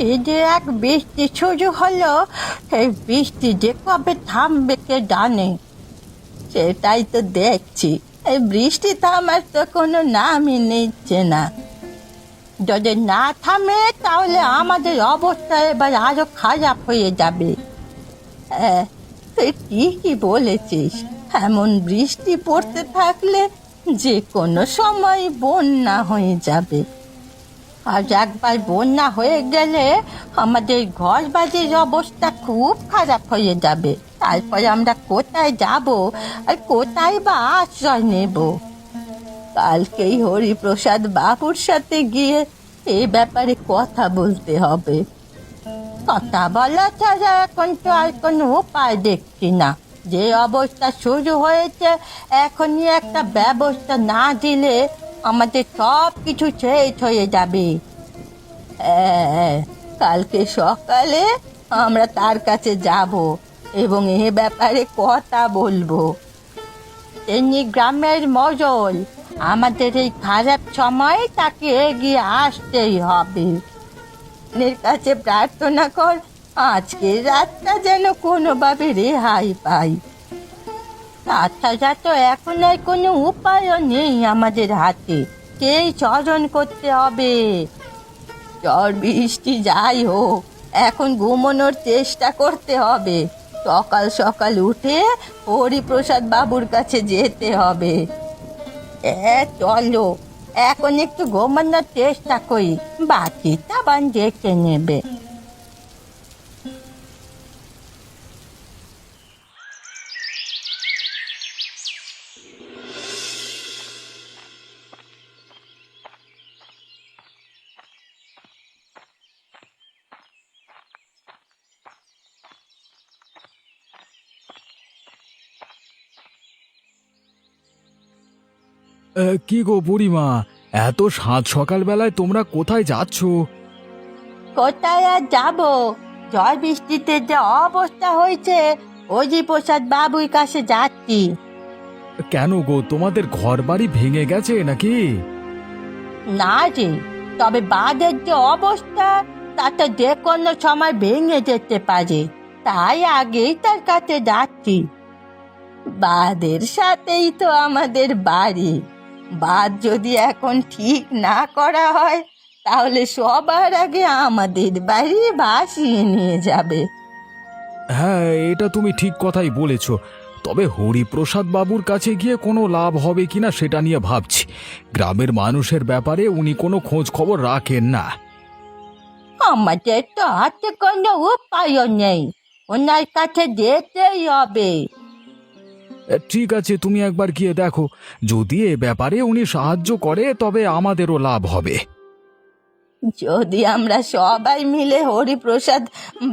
এই যে এক বৃষ্টি শুরু হলো, এই বৃষ্টি যে কবে থামবে কে জানে। সেটাই তো দেখছি, এই বৃষ্টি থামার তো কোনো নামই নিচ্ছে না। যদি না থামে তাহলে আমাদের অবস্থা এবার আরো খারাপ হয়ে যাবে। হ্যাঁ, তুই ঠিকই বলেছিস, এমন বৃষ্টি পড়তে থাকলে যে কোনো সময় বন্যা হয়ে যাবে। আর একবার বন্যা হয়ে গেলে আমাদের ঘর বাড়ির অবস্থা খুব খারাপ হয়ে যাবে। তারপরে আমরা কোথায় যাব আর কোথায় বা আশ্রয় নেব? কালকেই হরিপ্রসাদ বাবুর সাথে গিয়ে এই ব্যাপারে কথা বলতে হবে। কথা বলা ছাড়া এখন তো আর কোনো উপায় দেখছি না। যে অবস্থা শুরু হয়েছে, এখনই একটা ব্যবস্থা না দিলে আমাদের সব কিছু শেষ হয়ে যাবে। হ্যাঁ, কালকে সকালে আমরা তার কাছে যাব এবং এ ব্যাপারে কথা বলবো। তিনি গ্রামের মজল, আমাদের এই খারাপ সময় তাকে এগিয়ে আসতেই হবে। এর কাছে প্রার্থনা কর আজকের রাতটা যেন কোনোভাবে রেহাই পাই। তাছাড়া তো এখন আর কোনো উপায়ও নেই আমাদের হাতে, সেই স্মরণ করতে হবে। ঝড় বৃষ্টি যাই হোক, এখন ঘুমানোর চেষ্টা করতে হবে। সকাল সকাল উঠে হরিপ্রসাদ বাবুর কাছে যেতে হবে। চলো এখন একটু ঘুমানোর চেষ্টা করি, বাকিটা বান দেখে নেবে। কি গো বুড়িমা, এত সাত সকালবেলায় তোমরা কোথায় যাচ্ছ? কোথায় আর যাবো, ঝড় বৃষ্টিতে যে অবস্থা হয়েছে, হরিপ্রসাদ বাবুর কাছে যাচ্ছি। কেন গো, তোমাদের ঘর বাড়ি ভেঙে গেছে নাকি? না রে, তবে বাঁধের যে অবস্থা তাতে যে কোনো সময় ভেঙে যেতে পারে, তাই আগেই তার কাছে যাচ্ছি। বাঁধের সাথেই তো আমাদের বাড়ি। বাঁধ যদি এখন ঠিক না করা হয় তাহলে সবার আগে আমাদের বাড়ি ভাসিয়ে নিয়ে যাবে। হ্যাঁ, এটা তুমি ঠিক কথাই বলেছ। তবে হরিপ্রসাদ বাবুর কাছে গিয়ে কোনো লাভ হবে কিনা সেটা নিয়ে ভাবছি। গ্রামের মানুষের ব্যাপারে উনি কোনো খোঁজ খবর রাখেন না। আমাদের তো হাতে কোনো উপায়ও নেই, ওনার কাছে যেতেই হবে। ঠিক আছে, তুমি একবার গিয়ে দেখো, যদি এ ব্যাপারে উনি সাহায্য করে তবে আমাদেরও লাভ হবে। যদি আমরা সবাই মিলে হরিপ্রসাদ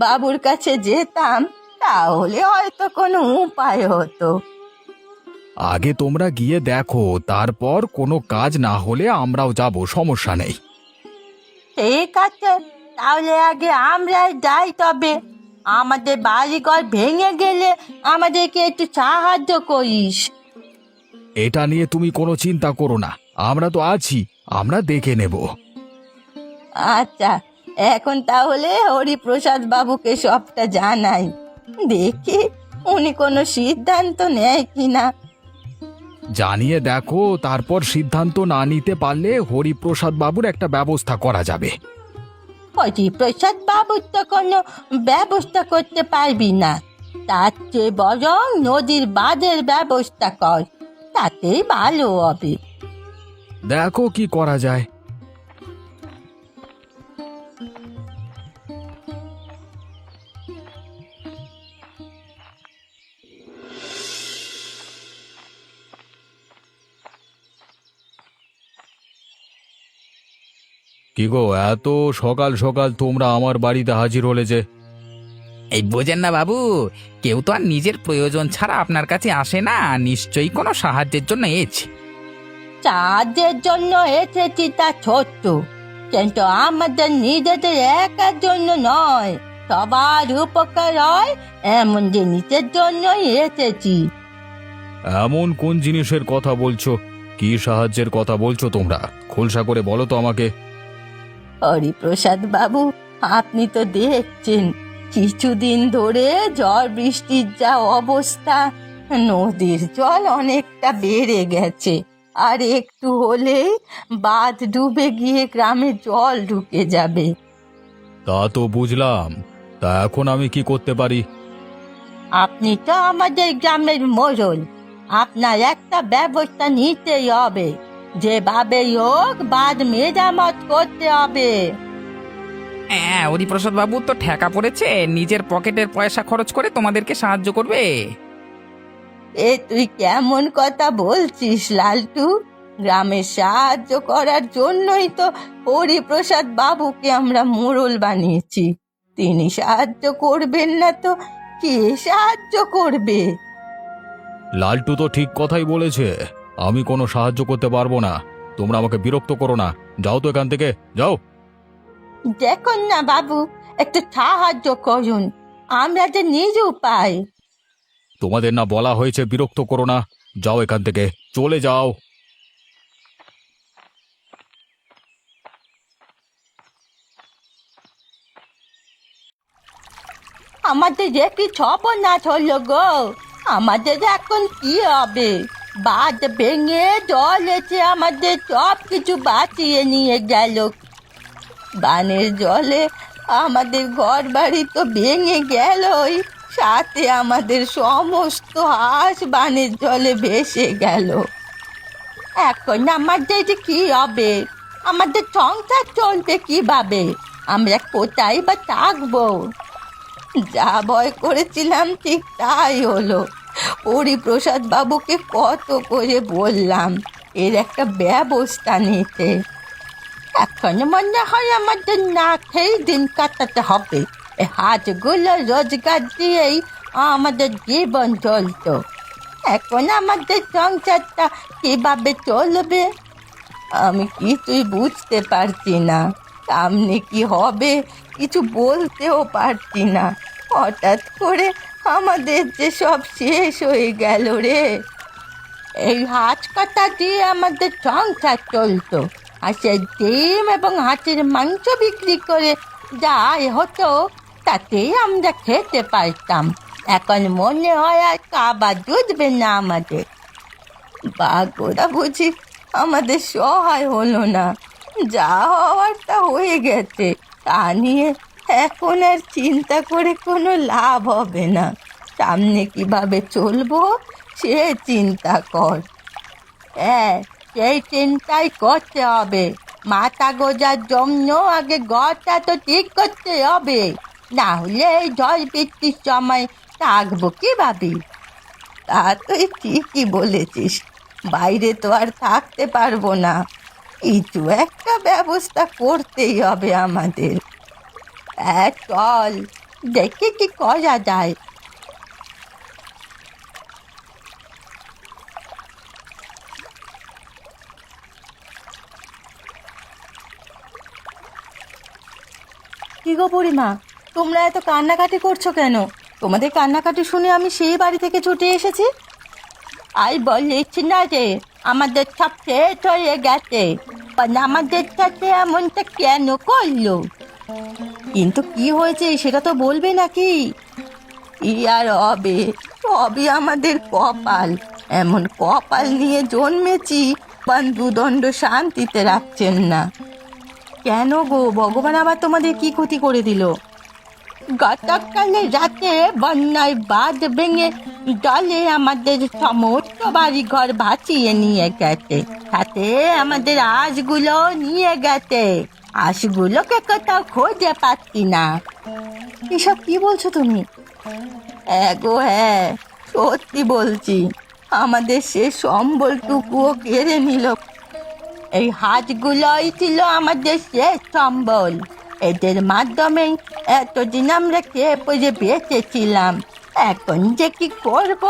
বাবুর কাছে যেতাম তাহলে হয়তো কোনো উপায় হতো। আগে তোমরা গিয়ে দেখো, তারপর কোনো কাজ না হলে আমরাও যাব, সমস্যা নেই। ঠিক আছে, তাহলে আগে আমরাই যাই। তবে আমাদের বাড়িঘর ভেঙে গেলে আমাদেরকে একটু সাহায্য করিস। এটা নিয়ে তুমি কোনো চিন্তা করো না, আমরা তো আছি, আমরা দেখে নেব। আচ্ছা, এখন তাহলে হরিপ্রসাদ বাবুকে সবটা জানাই, দেখি উনি কোনো সিদ্ধান্ত নেয় কিনা। জানিয়ে দেখো, তারপর সিদ্ধান্ত না নিতে পারলে হরিপ্রসাদ বাবুর একটা ব্যবস্থা করা যাবে। হরিপ্রসাদ বাবুর তো কোনো ব্যবস্থা করতে পারবি না, তার চেয়ে বরং নদীর বাঁধের ব্যবস্থা কর, তাতেই ভালো হবে। দেখো কি করা যায়। কি গো, এত সকাল সকাল তোমরা আমার বাড়িতে হাজির হলে যে? এই বোঝেন না বাবু, কেউ তো আর নিজের প্রয়োজন ছাড়া আপনার কাছে আসে না, নিশ্চয়ই কোনো সাহায্যের জন্য এসেছে। সাহায্যের জন্য এসেছি তা সত্য, কিন্তু আমাদের নিজেদের একার জন্য নয়, সবার উপকার হয় এমন জিনিসের জন্যই এসেছি। এমন কোন জিনিসের কথা বলছো? কি সাহায্যের কথা বলছো তোমরা? খোলসা করে বলো তো আমাকে। হরিপ্রসাদ বাবু আপনি তো দেখছেন কিছুদিন ধরে ঝড় বৃষ্টির যা অবস্থা, নদীর জল অনেকটা বেড়ে গেছে। আর একটু হলেই বাঁধ ডুবে গিয়ে গ্রামে জল ঢুকে যাবে। তা তো বুঝলাম, তা এখন আমি কি করতে পারি? আপনি তো আমাদের গ্রামের মোড়ল, আপনার একটা ব্যবস্থা নিতেই হবে। যেভাবেই হোক বাঁধ মেরামত করতে হবে। হ্যাঁ, হরিপ্রসাদ বাবু তো ঠেকা পড়েছে, নিজের পকেটের পয়সা খরচ করে তোমাদেরকে সাহায্য করবে। এ তুই কেমন কথা বলছিস লালটু? গ্রামে সাহায্য করার জন্যই তো হরিপ্রসাদ বাবুকে আমরা মোড়ল বানিয়েছি। তিনি সাহায্য করবেন না তো কে সাহায্য করবে? লালটু তো ঠিক কথাই বলেছে, আমি কোনো সাহায্য করতে পারবো না। তোমরা আমাকে বিরক্ত করো না, যাও তো এখান থেকে, যাও। দেখুন না বাবু, একটু সাহায্য করুন, আমরা যে নিজ উপায়। তোমাদের না বলা হয়েছে বিরক্ত করো না? যাও এখান থেকে, চলে যাও। আমাদের যে কি সর্বনাশ হলো গো! আমাদের এখন কি হবে? বাঁধ ভেঙে জল এসে আমাদের সব কিছু বাঁচিয়ে নিয়ে গেল। বানের জলে আমাদের ঘর বাড়ি তো ভেঙে গেলই, সাথে আমাদের সমস্ত হাঁস বানের জলে ভেসে গেল। এখন আমাদের যে কি হবে? আমাদের সংসার চলবে কিভাবে? আমরা কোথায় বা থাকবো? যা ভয় করেছিলাম ঠিক তাই হলো। হরিপ্রসাদ বাবুকে কত করে বললাম এর একটা ব্যবস্থা নিতে। এখন মনে হয় আমাদের না খেয়ে দিন কাটাতে হবে। এই হাতগুলো রোজগার দিয়েই আমাদের জীবন চলতো। এখন আমাদের সংসারটা কিভাবে চলবে আমি কিছুই বুঝতে পারছি না। সামনে কি হবে কিছু বলতেও পারছি না। হঠাৎ করে আমাদের যে সব শেষ হয়ে গেল রে। এই হাঁস কাটা দিয়ে আমাদের সংসার চলতো, আর সেই ডিম এবং হাঁসের মাংস বিক্রি করে যা আয় হতো তাতেই আমরা খেতে পারতাম। এখন মনে হয় আর খাবার জুটবে না আমাদের। ভাগ্যটা বুঝি আমাদের সহায় হলো না। যা হওয়ার তা হয়ে গেছে, তা নিয়ে এখন আর চিন্তা করে কোনো লাভ হবে না। সামনে কিভাবে চলবো সে চিন্তা কর। হ্যাঁ, সেই চিন্তাই করতে হবে। মাথা গোজার জন্য আগে ঘরটা তো ঠিক করতে হবে, না হলে এই ঝড় বৃষ্টির সময় থাকবো কিভাবে? তা তুই ঠিকই বলেছিস, বাইরে তো আর থাকতে পারবো না। কিছু একটা ব্যবস্থা করতেই হবে আমাদের। হ্যাঁ চল, দেখি কি করা যায়। কি গো বুড়িমা, তোমরা এত কান্নাকাটি করছো কেন? তোমাদের কান্নাকাটি শুনে আমি সেই বাড়ি থেকে ছুটে এসেছি। আই বলিস না যে আমাদের সব শেষ হয়ে গেছে, আমাদের সাথে এমনটা কেন করলো? কিন্তু কি হয়েছে সেটা তো বলবে নাকি? কি আর হবে, সবই আমাদের কপাল। এমন কপাল নিয়ে জন্মেছি, দুদণ্ড শান্তিতে রাখছেন না। কেন গো, ভগবান আবার তোমাদের কি ক্ষতি করে দিল? গতকালে রাতে বন্যায় বাঁধ ভেঙে জলে আমাদের সমস্ত বাড়ি ঘর ভাসিয়ে নিয়ে গেছে, সাথে আমাদের হাঁসগুলো নিয়ে গেছে। হাঁসগুলোকে কোথাও খুঁজে পাচ্ছি না। এসব কি বলছো তুমি? হ্যাঁ গো হ্যাঁ, সত্যি বলছি। আমাদের সে সম্বলটুকুও কেড়ে নিল। এই হাঁসগুলোই ছিল আমাদের শেষ সম্বল। এদের মাধ্যমে এতদিন আমরা খেয়ে পরে বেঁচেছিলাম। এখন যে কি করব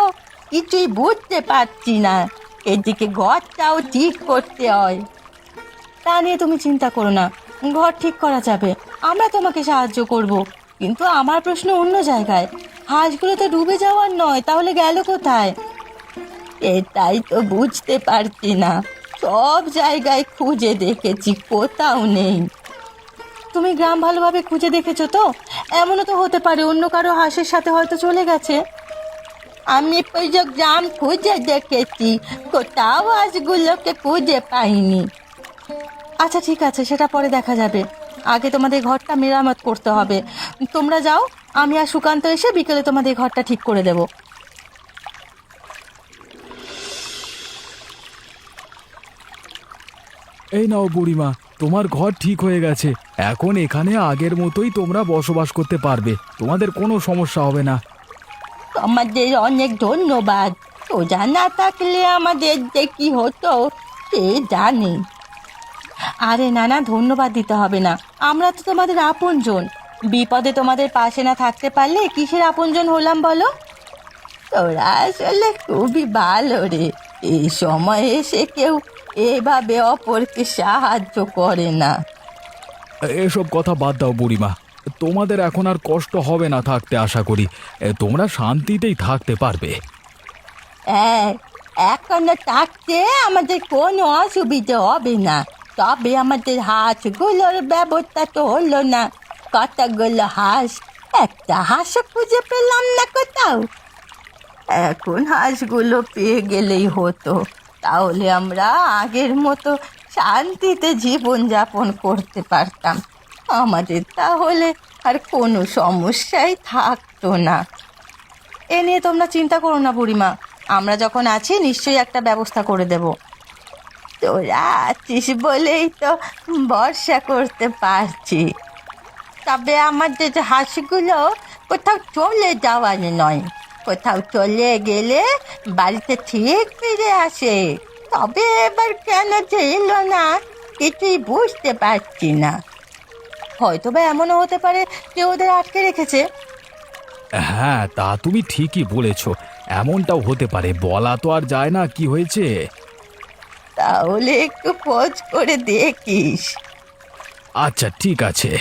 কিছুই বুঝতে পারছি না। এদিকে ঘরটাও ঠিক করতে হয়। তা নিয়ে তুমি চিন্তা করো না, ঘর ঠিক করা যাবে। আমরা তোমাকে সাহায্য করব, কিন্তু আমার প্রশ্ন অন্য জায়গায়। হাঁসগুলো তো ডুবে যাওয়ার নয়, তাহলে গেল কোথায়? এটাই তো বুঝতে পারছি না। সব জায়গায় খুঁজে দেখেছি, কোথাও নেই। তুমি গ্রাম ভালোভাবে খুঁজে দেখেছো তো? এমনও তো হতে পারে অন্য কারো হাঁসের সাথে হয়তো চলে গেছে। আমি পুরো গ্রাম খুঁজে দেখেছি, কোথাও হাঁসগুলোকে খুঁজে পাইনি। আচ্ছা ঠিক আছে, সেটা পরে দেখা যাবে। আগে তোমাদের ঘরটা মেরামত করতে হবে। তোমরা যাও, আমি আর সুকান্ত এসে বিকেলে তোমাদের ঘরটা ঠিক করে দেব। এই নাও বুড়িমা, তোমার ঘর ঠিক হয়ে গেছে। এখন এখানে আগের মতোই তোমরা বসবাস করতে পারবে, তোমাদের কোনো সমস্যা হবে না। তোমাদের অনেক ধন্যবাদ। সোজা না থাকলে আমাদের যে কি হতো কে জানে। আরে না না, ধন্যবাদ দিতে হবে না, আমরা তো তোমাদের আপনজন। বিপদে তোমাদের পাশে না থাকতে পারলে কিসের আপনজন হলাম বলো? তোরা আসলে খুবই ভালো রে, এই সময় এসে কেউ এভাবে অপরকে সাহায্য করে না। এসব কথা বাদ দাও বুড়িমা, তোমাদের এখন আর কষ্ট হবে না থাকতে, আশা করি তোমরা শান্তিতেই থাকতে পারবে। হ্যাঁ, এখনো থাকতে আমাদের কোনো অসুবিধে হবে না। তবে আমাদের হাঁসগুলোর ব্যবস্থা তো হলো না। কতগুলো হাঁস, একটা হাঁসও খুঁজে পেলাম না কোথাও। এখন হাঁসগুলো পেয়ে গেলেই হতো, তাহলে আমরা আগের মতো শান্তিতে জীবনযাপন করতে পারতাম। আমাদের তাহলে আর কোনো সমস্যাই থাকতো না। এ নিয়ে তোমরা চিন্তা করো না বুড়িমা, আমরা যখন আছি নিশ্চয়ই একটা ব্যবস্থা করে দেব। তোরা আছিস বলেই তো ভরসা করতে পারছি। তবে আমাদের হাঁসগুলো কোথাও চলে যাওয়ার নয়, কোথাও চলে গেলে বাড়িতে ঠিক ফিরে আসে। তবে এবার কেন যে এলো না কিছুই বুঝতে পারছি না। হয়তো বা এমনও হতে পারে কেউ ওদের আটকে রেখেছে। হ্যাঁ, তা তুমি ঠিকই বলেছ, এমনটাও হতে পারে, বলা তো আর যায় না কি হয়েছে। তাহলে একটু খোঁজ করে দেখিস। আচ্ছা ঠিক আছে।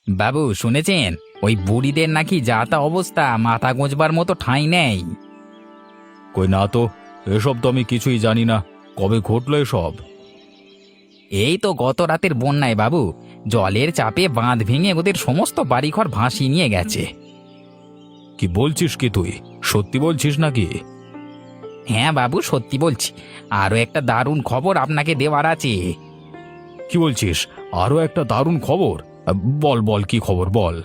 বাবু শুনেছেন, ওই বুড়িদের নাকি যা তা অবস্থা, মাথা গোঁজবার মতো ঠাঁই নেই। কই না তো, এসব তো আমি কিছুই জানি না। কবে ঘটলো এসব? এই তো গত রাতের বন্যায় বাবু, জলের চাপে বাঁধ ভেঙে ওদের সমস্ত বাড়িঘর ভাসিয়ে নিয়ে গেছে। কি বলছিস কি তুই, সত্যি বলছিস নাকি? হ্যাঁ বাবু, সত্যি বলছি। আরও একটা দারুণ খবর আপনাকে দেওয়ার আছে। কি বলছিস, আরো একটা দারুণ খবর? বল বল, কি খবর বল।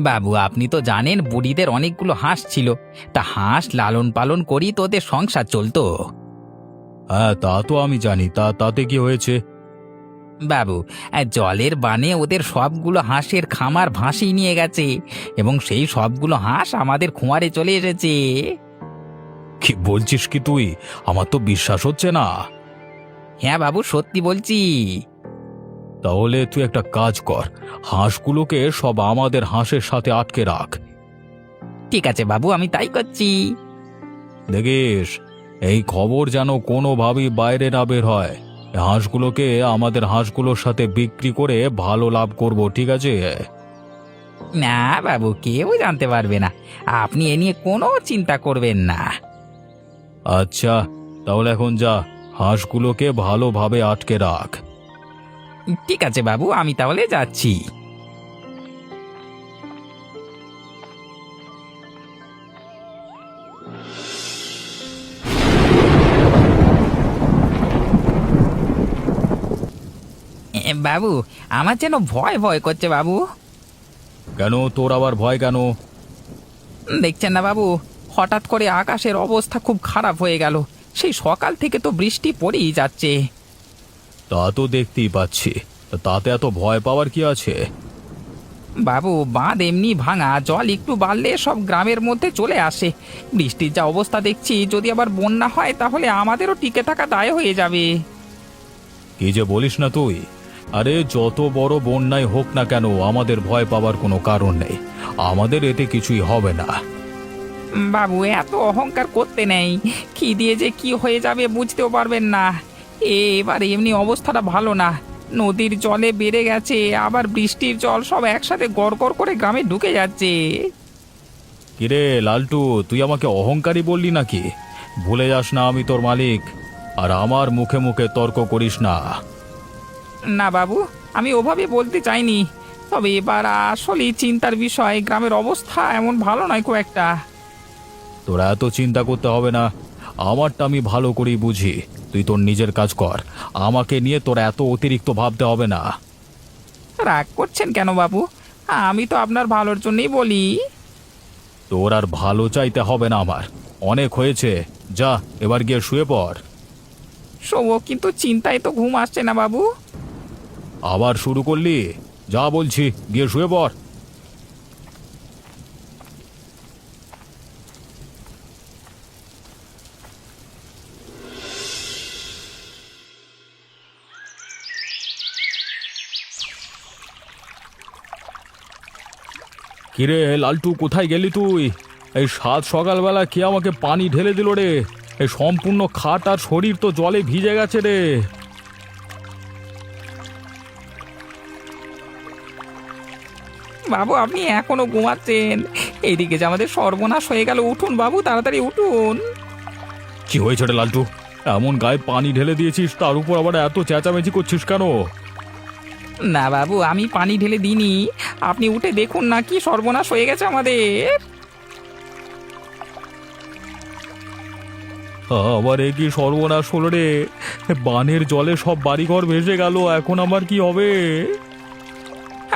বাবু আপনি তো জানেন বুড়িদের অনেকগুলো হাঁস ছিল, তা হাঁস লালন পালন করি তো ওদের সংসার চলতো। হ্যাঁ তা তো আমি জানি, তাতে কি হয়েছে? বাবু জলের বানে ওদের সবগুলো হাঁসের খামার ভাসিয়ে নিয়ে গেছে, এবং সেই সবগুলো হাঁস আমাদের খোঁয়ারে চলে এসেছে। কি বলছিস কি তুই, আমার তো বিশ্বাস হচ্ছে না। হ্যাঁ বাবু, সত্যি বলছি। তাহলে তুই একটা কাজ কর, হাঁসগুলোকে সব আমাদের হাঁসের সাথে আটকে রাখ। ঠিক আছে বাবু, আমি তাই করছি। দেখিস, এই খবর যেন কোনোভাবেই বাইরে না বের হয়। এই হাঁসগুলোকে আমাদের হাঁসগুলোর সাথে বিক্রি করে ভালো লাভ করব, ঠিক আছে? না বাবু, কেউ জানতে পারবে না, আপনি এ নিয়ে কোনো চিন্তা করবেন না। আচ্ছা, তাহলে এখন যা, হাঁসগুলোকে ভালোভাবে আটকে রাখ। ঠিক আছে বাবু, আমি তাহলে যাচ্ছি। বাবু আমার যেন ভয় ভয় করছে বাবু। কেন, তোর আবার ভয় কেন? দেখছেন না বাবু, হঠাৎ করে আকাশের অবস্থা খুব খারাপ হয়ে গেল। সেই সকাল থেকে তো বৃষ্টি পড়েই যাচ্ছে। তা তো দেখতেই পাচ্ছি, তাতে এত ভয় পাওয়ার কি আছে? বাবু বাঁধ এমনি ভাঙা, জল একটু বাড়লে সব গ্রামের মধ্যে চলে আসে। বৃষ্টির যা অবস্থা দেখছি, যদি আবার বন্যা হয় তাহলে আমাদেরও টিকে থাকা দায় হয়ে যাবে। কি যে বলিস না তুই! আরে যত বড় বন্যাই হোক না কেন, আমাদের ভয় পাওয়ার কোনো কারণ নেই, আমাদের এতে কিছুই হবে না। বাবু এত অহংকার করতে নেই, কি দিয়ে যে কি হয়ে যাবে বুঝতেও পারবেন না। এবার এমনি অবস্থাটা ভালো না, নদীর জলে বেড়ে গেছে, আবার বৃষ্টির জল সব একসাথে গড় গড় করে গ্রামে ঢুকে যাচ্ছে। কিরে লালটু, তুই আমাকে অহংকারী বললি নাকি? ভুলে যাস না আমি তোর মালিক, আর আমার মুখে মুখে তর্ক করিস না। না বাবু, আমি ওভাবে বলতে চাইনি। তবে এবার আসলেই চিন্তার বিষয়, গ্রামের অবস্থা এমন ভালো নয় খুব একটা। তোরা এত চিন্তা করতে হবে না, আমারটা আমি ভালো করেই বুঝি। তুই তোর নিজের কাজ কর, আমাকে নিয়ে তোর এত অতিরিক্ত ভাবতে হবে না। রাগ করছেন কেন বাবু? আমি তো আপনার ভালোর জন্যই বলি। তোর আর ভালো চাইতে হবে না আমার, অনেক হয়েছে। যা, এবার গিয়ে শুয়ে পড়। শোবো, কিন্তু চিন্তায় তো ঘুম আসছে না বাবু। আবার শুরু করলি? যা বলছি, গিয়ে শুয়ে পড়। কিরে লালটু, কোথায় গেলি তুই? এই সাত সকালবেলা কে আমাকে পানি ঢেলে দিল রে? এই সম্পূর্ণ খাট আর শরীর তো জলে ভিজে গেছে রে। বাবু, আপনি এখনো ঘুমাচ্ছেন? এইদিকে যে আমাদের সর্বনাশ হয়ে গেল। উঠুন বাবু, তাড়াতাড়ি উঠুন। কি হয়েছে রে লালটু? এমন গায়ে পানি ঢেলে দিয়েছিস, তার উপর আবার এত চেঁচামেচি করছিস কেন? না বাবু, আমি পানি ঢেলে দিইনি। আপনি উঠে দেখুন না, কি সর্বনাশ হয়ে গেছে আমাদের। আবার এ কি সর্বনাশ হলো রে? বানের জলে সব বাড়িঘর ভেসে গেল, এখন আমার কি হবে?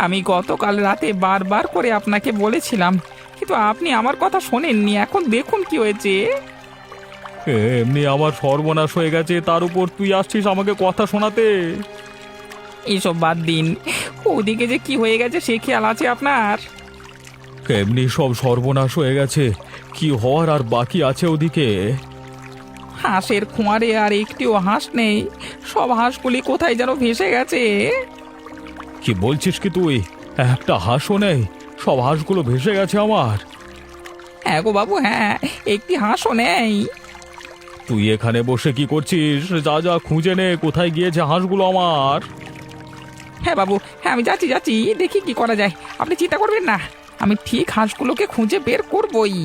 আমি গতকাল রাতে বারবার করে আপনাকে বলেছিলাম, কিন্তু আপনি আমার কথা শোনেননি। এখন দেখুন কি হয়েছে। এমনি আমার সর্বনাশ হয়ে গেছে, তার উপর তুই আসছিস আমাকে কথা শোনাতে। এইসব বাদ দিন, ওদিকে যে কি হয়ে গেছে সে খেয়াল আছে আপনার? এমনি সব সর্বনাশ হয়ে গেছে, কি হওয়ার আর বাকি আছে ওদিকে? হাঁসের খোঁয়ারে আর একটিও হাঁস নেই। সব হাঁসগুলি কোথায় যেন ভেসে গেছে। কি বলছিস কি তুই? একটা হাঁসও নেই? সব হাঁসগুলো ভেসে গেছে আমার? হ্যাঁ গো বাবু, হ্যাঁ, একটি হাঁসও নেই। তুই এখানে বসে কি করছিস? যা যা খুঁজে নে, কোথায় গিয়েছে হাঁসগুলো আমার। হ্যাঁ বাবু, হ্যাঁ, আমি যাচ্ছি যাচ্ছি, দেখি কি করা যায়। আপনি চিন্তা করবেন না, আমি ঠিক হাঁসগুলোকে খুঁজে বের করবই।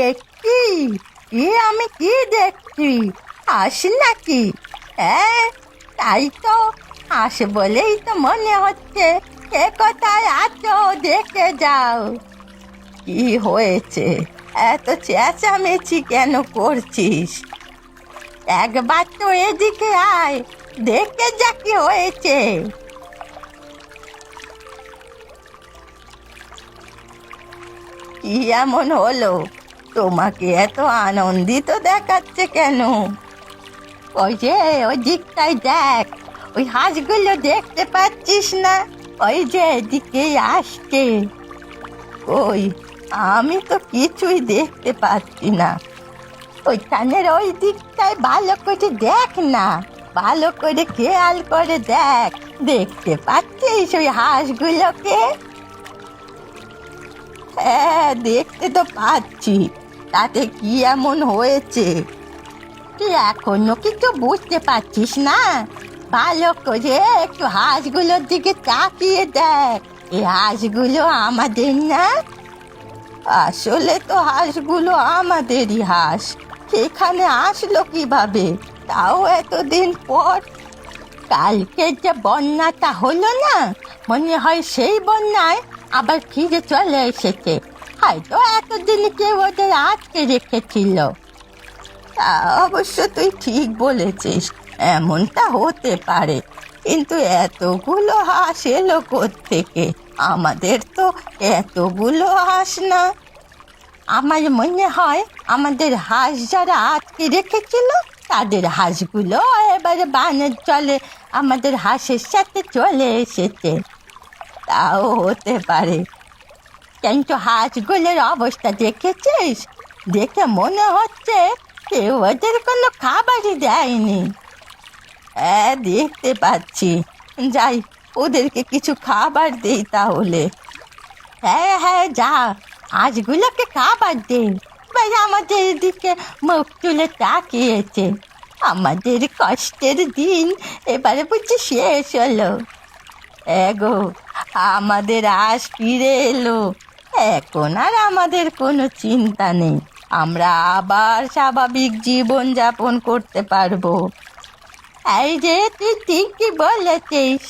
এ কি? আমি কি দেখছি? হাঁস নাকি? হ্যাঁ, তাই তো। হাঁস বলেই তো মনে হচ্ছে। এ কোথায় আছো, দেখে যাও। কি হয়েছে? এত চেঁচামেচি কেন করছিস? একবার তো এদিকে আয়, দেখে যা কি হয়েছে। কি এমন হলো? তোমাকে এত আনন্দিত দেখাচ্ছে কেন? ওই যে ওই দিকটায় দেখ, ওই হাঁসগুলো দেখতে পাচ্ছিস না? ওই যে এদিকে আসছে। ওই, আমি তো কিছুই দেখতে পাচ্ছি না। ওইখানের ওই দিকটায় ভালো করে দেখ না, ভালো করে খেয়াল করে দেখ। দেখতে পাচ্ছিস ওই হাঁসগুলোকে? হ্যাঁ, দেখতে তো পাচ্ছি। তাতে কি এমন হয়েছে? তুই এখনো কিছু বুঝতে পারছিস না? ভালো করে একটু হাঁসগুলোর দিকে তাকিয়ে দেখ। এই হাঁসগুলো আমাদের না? আসলে তো হাঁসগুলো আমাদেরই হাঁস। এখানে আসলো কিভাবে, তাও এতদিন পর? কালকে যে বন্যাটা হলো না, মনে হয় সেই বন্যায় আবার ফিরে চলে এসেছে। হয়তো এতদিন কেউ ওদের আটকে রেখেছিল। তা অবশ্য তুই ঠিক বলেছিস, এমনটা হতে পারে। কিন্তু এতগুলো হাঁস এলো কোত্থেকে? আমাদের তো এতগুলো হাঁস না। আমার মনে হয় আমাদের হাঁস যারা আটকে রেখেছিল, তাদের হাঁসগুলো এবারে বানের জলে আমাদের হাঁসের সাথে চলে এসেছে। তাও হতে পারে। কিন্তু হাঁসগুলোর অবস্থা দেখেছিস? দেখে মনে হচ্ছে কেউ ওদের কোনো খাবারই দেয়নি। হ্যাঁ, দেখতে পাচ্ছি। যাই, ওদেরকে কিছু খাবার দেই তাহলে। হ্যাঁ হ্যাঁ, যা, হাঁসগুলোকে খাবার দে। একবার আমাদের দিকে মুখ তুলে তাকিয়েছে। আমাদের কষ্টের দিন এবারে বুঝি শেষ হলো। এগো, আমাদের আশ ফিরে এলো। এখন আর আমাদের কোনো চিন্তা নেই, আমরা আবার স্বাভাবিক জীবন যাপন করতে পারবো। এই যে তুই ঠিকই বলেছিস।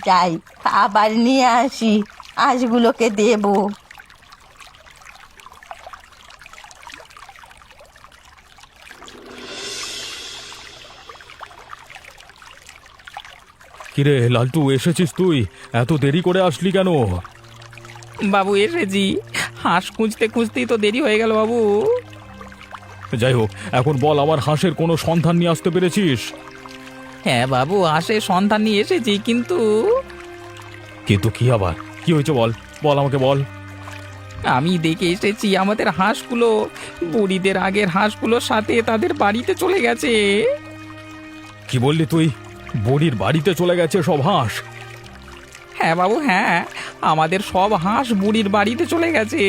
যাই, খাবার নিয়ে আসি, হাঁসগুলোকে দেবো। কিরে লালটু, এসেছিস তুই? এত দেরি করে আসলি কেন? বাবু এসেছি, হাঁস খুঁজতে খুঁজতেই তো দেরি হয়ে গেল বাবু। যাই হোক, এখন বল, আমার হাঁসের কোনো সন্ধান নিয়ে আসতে পেরেছিস? হ্যাঁ বাবু, হাঁসের সন্ধান নিয়ে এসেছি, কিন্তু কিন্তু কি আবার? কি হয়েছে বল, বল আমাকে বল। আমি দেখে এসেছি আমাদের হাঁসগুলো বুড়িদের আগের হাঁসগুলোর সাথে তাদের বাড়িতে চলে গেছে। কি বললি তুই? বুড়ির বাড়িতে চলে গেছে সব হাঁস? হ্যাঁ বাবু, হ্যাঁ, আমাদের সব হাঁস বুড়ির বাড়িতে চলে গেছে।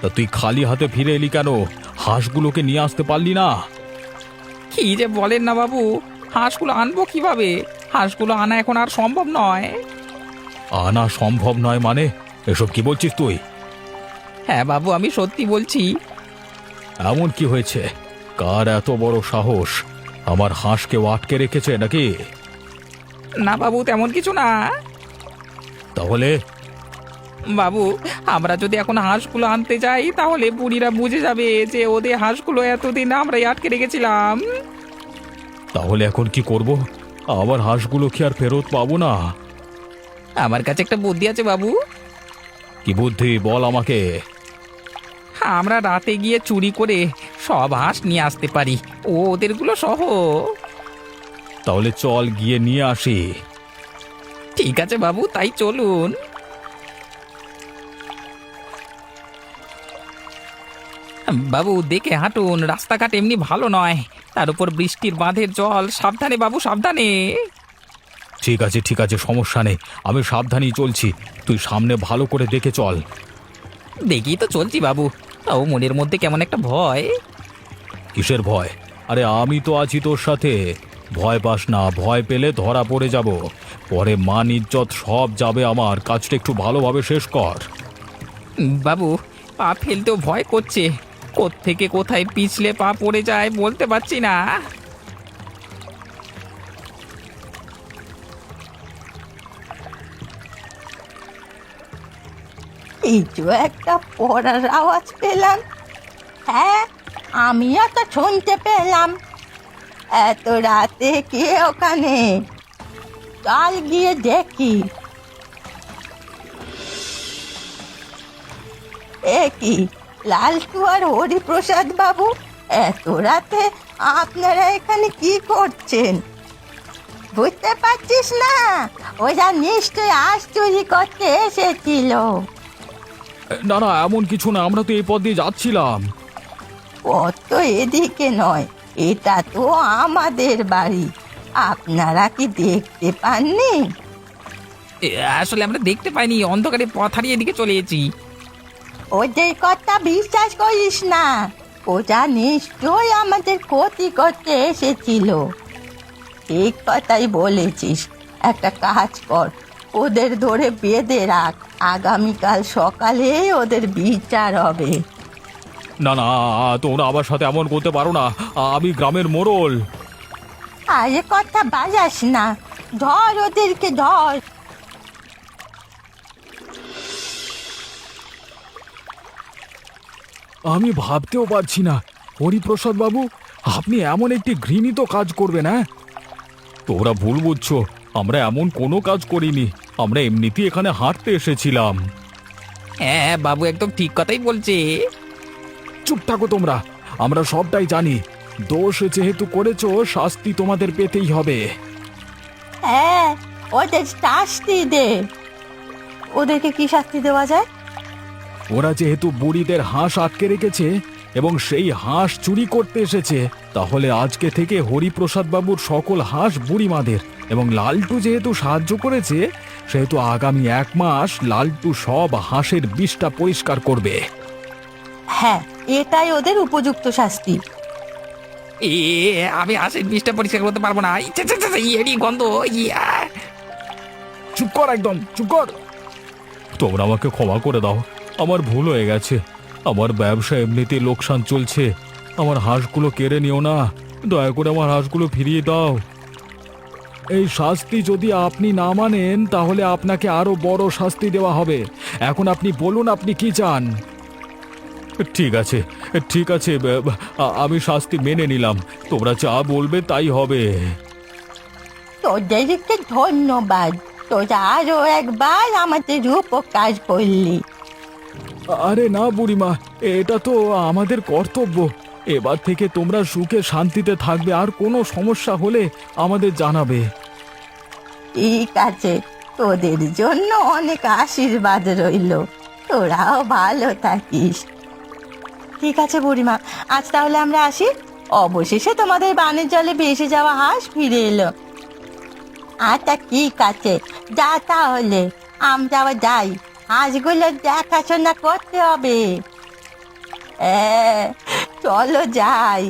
তা তুই খালি হাতে ফিরে এলি কেন? হাঁসগুলোকে নিয়ে আসতে পারলি না? কি যে বলেন না বাবু, হাঁসগুলো আনবো কিভাবে? হাঁসগুলো আনা এখন আর সম্ভব নয়। আনা সম্ভব নয় মানে? এসব কি বলছিস তুই? হ্যাঁ বাবু, আমি সত্যি বলছি। এমন কি হয়েছে? কার এত বড় সাহস আমার হাঁসকেও আটকে রেখেছে নাকি? না বাবু, তেমন কিছু না। তাহলে বাবু, আমরা যদি এখন হাঁসগুলো আনতে যাই তাহলে বুড়িরা বুঝে যাবে যে ওদের হাঁসগুলো এতদিন আমরাই আটকে রেখেছিলাম। তাহলে এখন কি করব? আবার হাঁসগুলো কি আর ফেরত পাবো না? আমার কাছে একটা বুদ্ধি আছে বাবু। কি বুদ্ধি, বল আমাকে। আমরা রাতে গিয়ে চুরি করে সব হাঁস নিয়ে আসতে পারি, ওদেরগুলো সহ। তাহলে চল গিয়ে নিয়ে আসি। ঠিক আছে বাবু, তাই চলুন। বাবু দেখে হাঁটুন, রাস্তাঘাট এমনি ভালো নয়, তার উপর বৃষ্টির বাঁধের জল। সাবধানে বাবু, সাবধানে। ঠিক আছে ঠিক আছে, সমস্যা নেই, আমি সাবধানেই চলছি। তুই সামনে ভালো করে দেখে চল। দেখি তো চলছি বাবু, তাও মনের মধ্যে কেমন একটা ভয়। কিসের ভয়? আরে আমি তো আছি তোর সাথে। ভয় পাস না, ভয় পেলে ধরা পড়ে যাব, পরে মান ইজ্জত সব যাবে আমার। কাজটা একটু ভালোভাবে শেষ কর। বাবু, পা ফেলতেও ভয় করছে, কোত্থেকে কোথায় পিছলে পা পড়ে যায় বলতে পারছি না। কিছু একটা পড়ার আওয়াজ পেলাম। হ্যাঁ, আমিও তো শুনতে পেলাম। এত রাতে কে ওখানে? চল গিয়ে দেখি। এ কি, লালটু আর হরিপ্রসাদ বাবু, এত রাতে আপনারা এখানে কি করছেন? বুঝতে পারছিস না? ওরা নিশ্চয়ই আজ চুরি করতে এসেছিল। না না, এমন কিছু না, আমরা তো এই পথ দিয়ে যাচ্ছিলাম। পথ তো এদিকে নয়, এটা তো আমাদের বাড়ি। আপনারা কি দেখতে পাননি? আসলে আমরা দেখতে পাইনি, অন্ধকারে পথ হারিয়ে এদিকে চলে এসেছি। ওদের কথা বিশ্বাস করিস না, ওটা নিশ্চয়ই আমাদের ক্ষতি করতে এসেছিল। ঠিক কথাই বলেছিস। একটা কাজ কর, ওদের ধরে বেঁধে রাখ, আগামীকাল সকালে ওদের বিচার হবে। না না, তোমরা আমার সাথে এমন করতে পারো না, আমি গ্রামের মোড়ল। আরে কথা বাজাস না, ধর ওদেরকে, ধর। আমি ভাবতেও পারছি না হরিপ্রসাদ বাবু, আপনি এমন একটি ঘৃণিত কাজ করবেন। হ্যাঁ, তোমরা ভুল বুঝছো, আমরা এমন কোনো কাজ করিনি, আমরা এমনিতেই এখানে হাঁটতে এসেছিলাম। হ্যাঁ বাবু, একদম ঠিক কথাই বলছে। চুপ থাকো তোমরা, আমরা সবটাই জানি। দোষ যেহেতু করেছো, শাস্তি তোমাদের পেতেই হবে। হ্যাঁ, ওদের শাস্তি দে। ওদেরকে কি শাস্তি দেওয়া যায়? ওরা যেহেতু বুড়িদের হাঁস আটকে রেখেছে এবং সেই হাঁস চুরি করতে এসেছে, তাহলে আজকে থেকে হরিপ্রসাদ বাবুর সকল হাঁস বুড়িমাদের, এবং লালটু যেহেতু সাহায্য করেছে, সেহেতু আগামী 1 মাস লালটু সব হাঁসের বিষটা পরিষ্কার করবে। হ্যাঁ, এটাই ওদের উপযুক্ত শাস্তি। এ আমি হাঁসের বিষটা পরিষ্কার করতে পারবো না, ইচ্ছে ইয়েরই গন্ধ, ইয়া। চুপ কর, একদম চুপ কর। তোমরা আমাকে ক্ষমা করে দাও, আমার ভুল হয়ে গেছে। আমার ব্যবসা এমনিতেই লোকসান চলছে। আমার হাঁসগুলো কেড়ে নিও না, দয়া করে আমার হাঁসগুলো ফিরিয়ে দাও। এই শাস্তি যদি আপনি না মানেন তাহলে আপনাকে আরো বড় শাস্তি দেওয়া হবে। এখন আপনি বলুন আপনি কি চান। ঠিক আছে, ঠিক আছে, আমি শাস্তি মেনে নিলাম। তোমরা যা বলবে তাই হবে। তোদেরকে ধন্যবাদ, তোরা আরো একবার আমাদের উপকার করলি। আরে না বুড়িমা, এটা তো আমাদের কর্তব্য। এবার থেকে তোমরা সুখে শান্তিতে থাকবে, আর কোনো সমস্যা হলে আমাদের জানাবে। ঠিক আছে, তোদের জন্য অনেক আশীর্বাদ রইল, তোরাও ভালো থাকিস। ঠিক আছে বুড়িমা, আজ তাহলে আমরা আসি। অবশেষে তোমাদের বানের জলে ভেসে যাওয়া হাঁস ফিরে এলো। আচ্ছা ঠিক আছে, যা তাহলে, আমরাও যাই। হাঁসগুলোর দেখাশোনা করতে হবে। হ্যাঁ, চলো যাই।